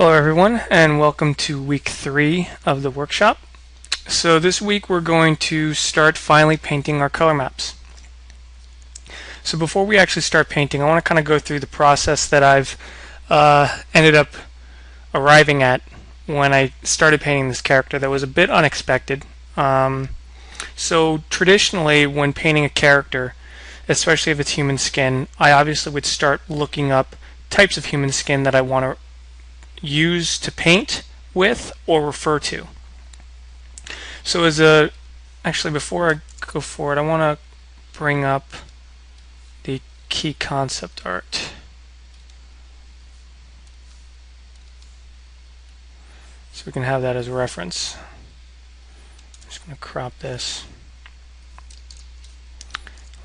Hello everyone, and welcome to week 3 of the workshop. So this week we're going to start finally painting our color maps. So before we actually start painting, I want to kind of go through the process that I've ended up arriving at when I started painting this character that was a bit unexpected. So traditionally when painting a character, especially if it's human skin, I obviously would start looking up types of human skin that I want to use to paint with or refer to. So actually before I go forward, I want to bring up the key concept art. So we can have that as a reference. I'm just going to crop this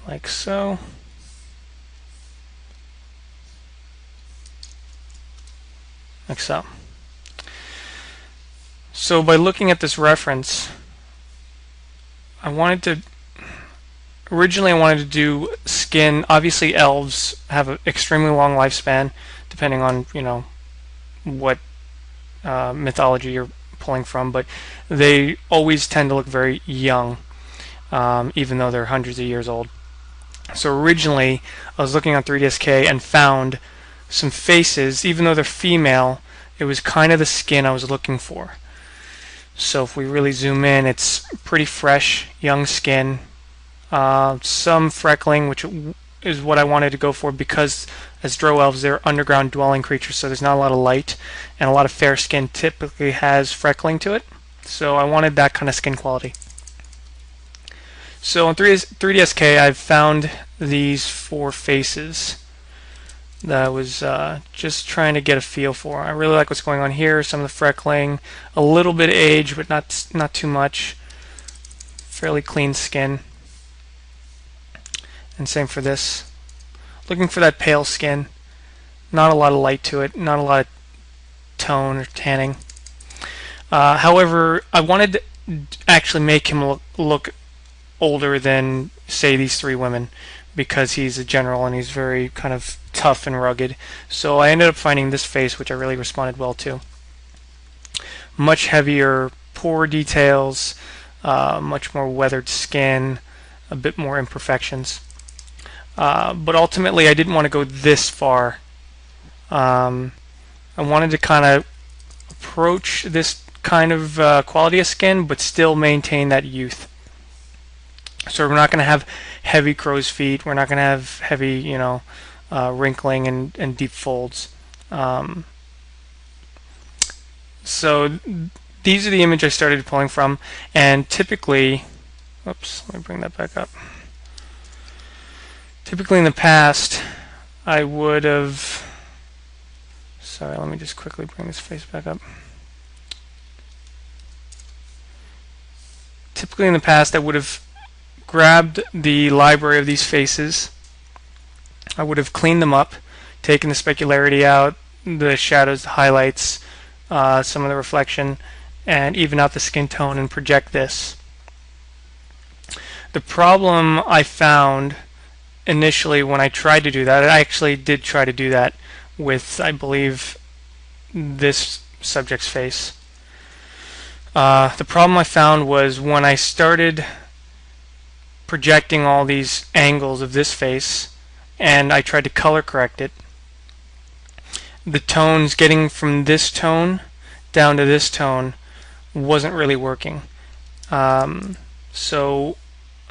like so. Like so. So by looking at this reference, originally I wanted to do skin. Obviously elves have an extremely long lifespan, depending on, what mythology you're pulling from, but they always tend to look very young, even though they're hundreds of years old. So originally I was looking on 3DSK and found some faces. Even though they're female, it was kind of the skin I was looking for. So if we really zoom in, it's pretty fresh, young skin, some freckling, which is what I wanted to go for because as Drow elves, they're underground dwelling creatures, so there's not a lot of light, and a lot of fair skin typically has freckling to it. So I wanted that kind of skin quality. So on 3DSK, I've found these 4 faces that I was just trying to get a feel for. I really like what's going on here. Some of the freckling, a little bit of age, but not too much. Fairly clean skin. And same for this. Looking for that pale skin. Not a lot of light to it. Not a lot of tone or tanning. However, I wanted to actually make him look older than, say, these 3 women, because he's a general and he's very kind of tough and rugged. So I ended up finding this face, which I really responded well to. Much heavier pore details, much more weathered skin, a bit more imperfections. But ultimately I didn't want to go this far. I wanted to kind of approach this kind of quality of skin, but still maintain that youth. So we're not going to have heavy crow's feet. We're not going to have heavy, wrinkling and deep folds. So these are the image I started pulling from, and typically, oops, let me bring that back up. Typically in the past, I would have, sorry, let me just quickly bring this face back up. Typically in the past, I would have grabbed the library of these faces. I would have cleaned them up, taken the specularity out, the shadows, the highlights, some of the reflection, and even out the skin tone and project this. The problem I found initially when I tried to do that, I actually did try to do that with, I believe, this subject's face. The problem I found was when I started projecting all these angles of this face and I tried to color correct it, the tones getting from this tone down to this tone wasn't really working. So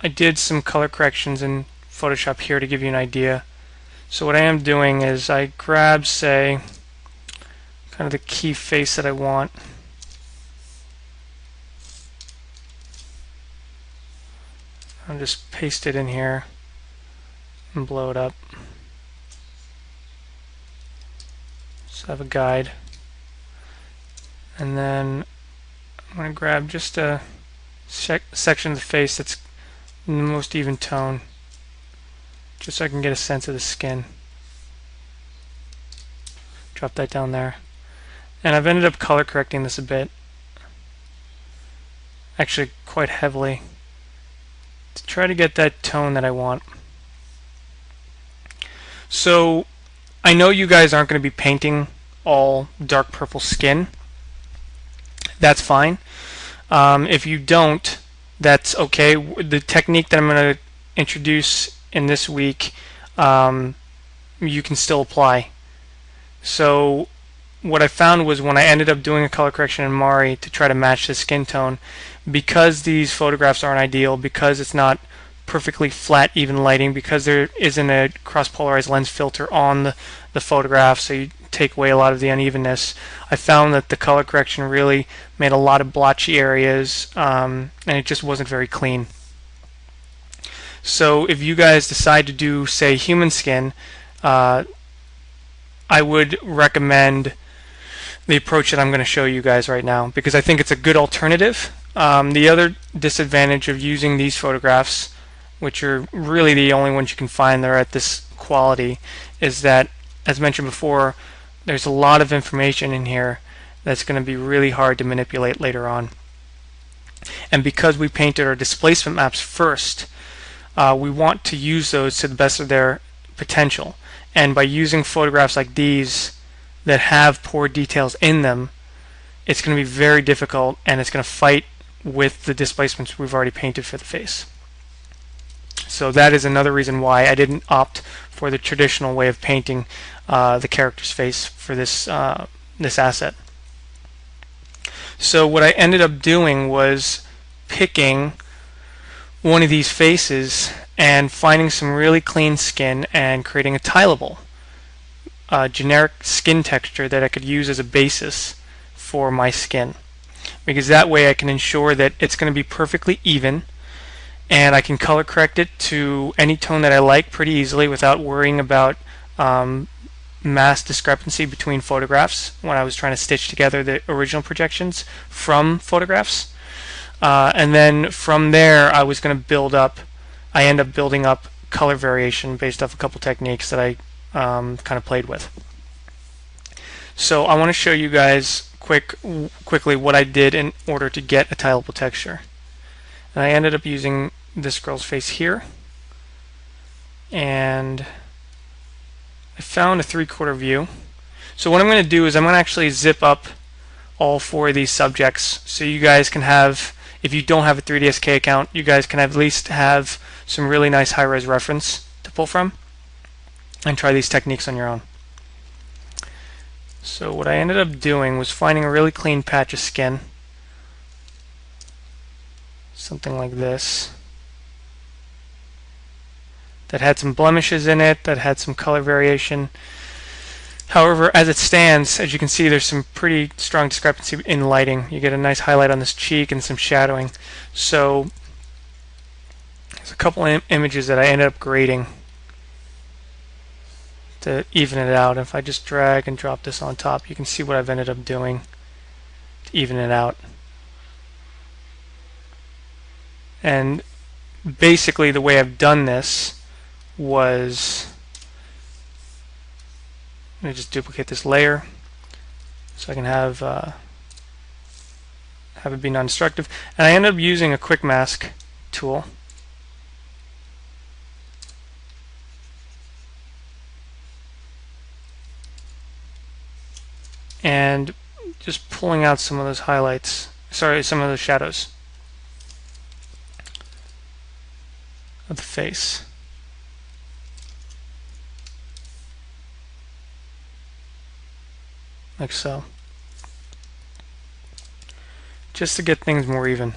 I did some color corrections in Photoshop here to give you an idea. So what I am doing is I grab, say, kind of the key face that I want. I'll just paste it in here and blow it up. So I have a guide. And then I'm going to grab just a section of the face that's in the most even tone, just so I can get a sense of the skin. Drop that down there. And I've ended up color correcting this a bit. Actually, quite heavily, to try to get that tone that I want. So I know you guys aren't going to be painting all dark purple skin, that's fine. If you don't, that's okay. The technique that I'm going to introduce in this week, you can still apply. So what I found was when I ended up doing a color correction in Mari to try to match the skin tone, because these photographs aren't ideal, because it's not perfectly flat even lighting, because there isn't a cross-polarized lens filter on the photograph, so you take away a lot of the unevenness, I found that the color correction really made a lot of blotchy areas, and it just wasn't very clean. So if you guys decide to do, say, human skin, I would recommend the approach that I'm going to show you guys right now, because I think it's a good alternative. The other disadvantage of using these photographs, which are really the only ones you can find that are at this quality, is that, as mentioned before, there's a lot of information in here that's going to be really hard to manipulate later on. And because we painted our displacement maps first, we want to use those to the best of their potential. And by using photographs like these that have poor details in them, it's going to be very difficult, and it's going to fight with the displacements we've already painted for the face. So that is another reason why I didn't opt for the traditional way of painting the character's face for this this asset. So what I ended up doing was picking one of these faces and finding some really clean skin and creating a tileable generic skin texture that I could use as a basis for my skin, because that way I can ensure that it's going to be perfectly even, and I can color correct it to any tone that I like pretty easily without worrying about mass discrepancy between photographs when I was trying to stitch together the original projections from photographs. And then from there I was going to build up, I end up building up color variation based off a couple techniques that I kind of played with. So I want to show you guys quickly what I did in order to get a tileable texture. And I ended up using this girl's face here, and I found a 3/4 view. So what I'm going to do is I'm going to actually zip up all 4 of these subjects so you guys can have, if you don't have a 3DSK account, you guys can at least have some really nice high-res reference to pull from and try these techniques on your own. So what I ended up doing was finding a really clean patch of skin, something like this, that had some blemishes in it, that had some color variation. However, as it stands, as you can see, there's some pretty strong discrepancy in lighting. You get a nice highlight on this cheek and some shadowing. So there's a couple images that I ended up grading to even it out. If I just drag and drop this on top, you can see what I've ended up doing to even it out. And basically the way I've done this was, let me just duplicate this layer so I can have it be non-destructive. And I ended up using a quick mask tool. And just pulling out some of those highlights, some of those shadows of the face. Like so. Just to get things more even.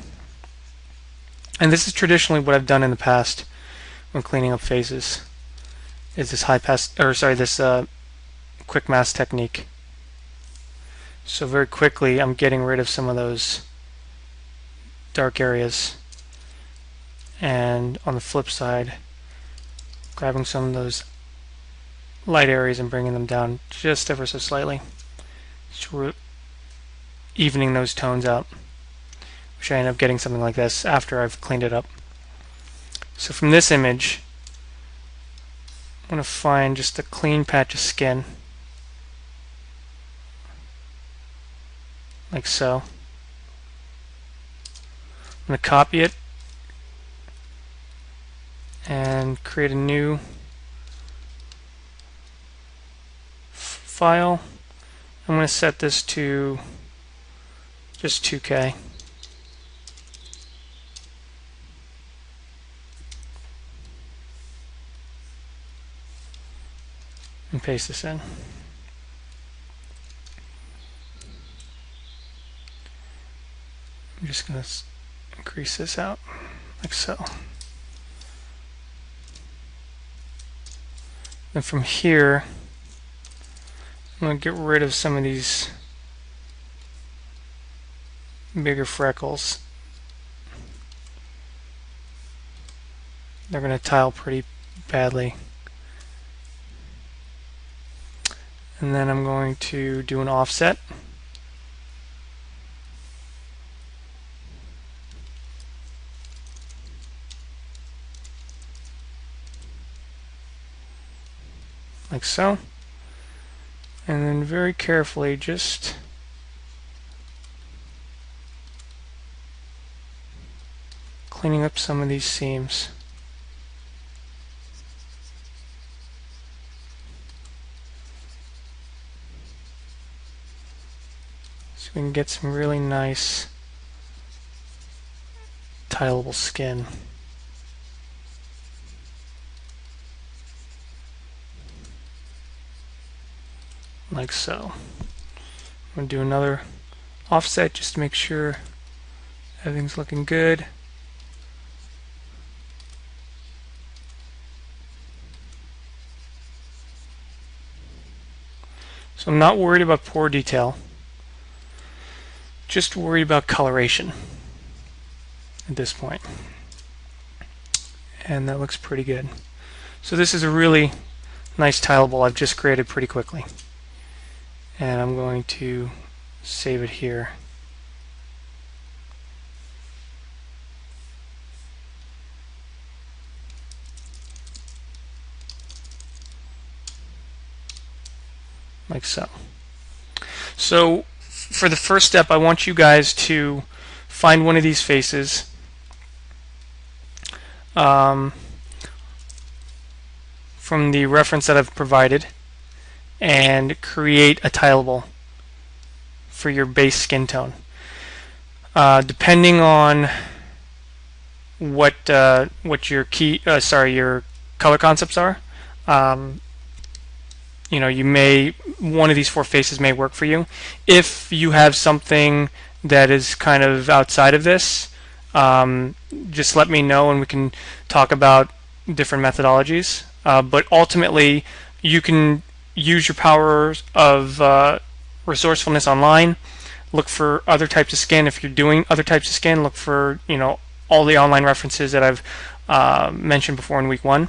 And this is traditionally what I've done in the past when cleaning up faces, is this this quick mask technique. So very quickly I'm getting rid of some of those dark areas, and on the flip side grabbing some of those light areas and bringing them down just ever so slightly, so evening those tones out, which I end up getting something like this after I've cleaned it up. So from this image I'm going to find just a clean patch of skin, like so. I'm going to copy it and create a new file. I'm going to set this to just 2K. And paste this in. I'm just going to increase this out like so. And from here, I'm going to get rid of some of these bigger freckles. They're going to tile pretty badly. And then I'm going to do an offset. Like so. And then very carefully just cleaning up some of these seams. So we can get some really nice tileable skin. Like so. I'm going to do another offset just to make sure everything's looking good. So I'm not worried about pore detail, just worried about coloration at this point. And that looks pretty good. So this is a really nice tileable I've just created pretty quickly. And I'm going to save it here. Like so. So for the first step, I want you guys to find one of these faces. From the reference that I've provided, and create a tileable for your base skin tone. Depending on what your your color concepts are, you know, one of these 4 faces may work for you. If you have something that is kind of outside of this, just let me know and we can talk about different methodologies. But ultimately, you can use your powers of resourcefulness online. Look for other types of skin. If you're doing other types of skin, look for, you know, all the online references that I've mentioned before in week 1,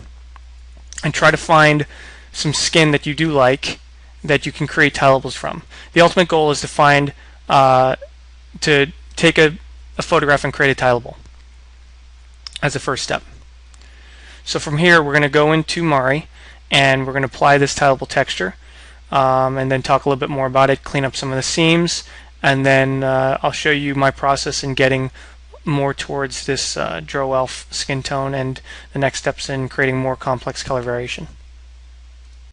and try to find some skin that you do like that you can create tileables from. The ultimate goal is to find to take a photograph and create a tileable as a first step. So from here, we're going to go into Mari, and we're going to apply this tileable texture, and then talk a little bit more about it, clean up some of the seams, and then I'll show you my process in getting more towards this Drow Elf skin tone and the next steps in creating more complex color variation.